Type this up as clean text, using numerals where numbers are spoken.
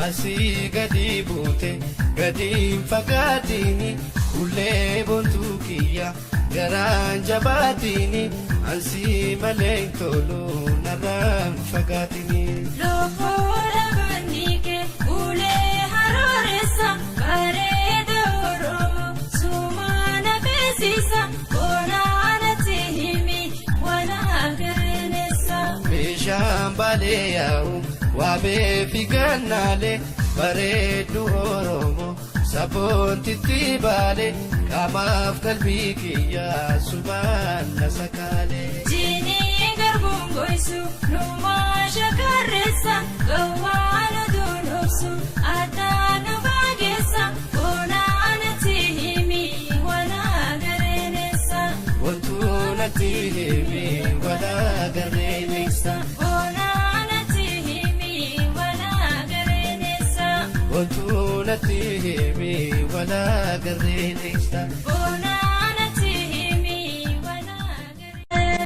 asii gadi buute gadiin fagaatini ulee boontuu kiyya garaan jabaatini ansii malee tolu narraan fagaatini. Lokoora banike ulee harooressa bareeda Oromoo sumaana beeksisa bonaanatti himi walaa gareenessa. Bishaan balee yaa'u waabee fi gannaalee bareedu Oromoo saboontitti baale qaamaaf qalbii kiyyaa subaan na sakaalee. Jinii garbuun goisu numaa shakarreessa gawwaan oduun obsu addaa nu baageessa bonaanatti himi walaa gareenessa. Wantuu natti himi walaa gareenessa. Bonaanatti himi walaa gareenessa. Wantuu natti himi walaa gareenessa.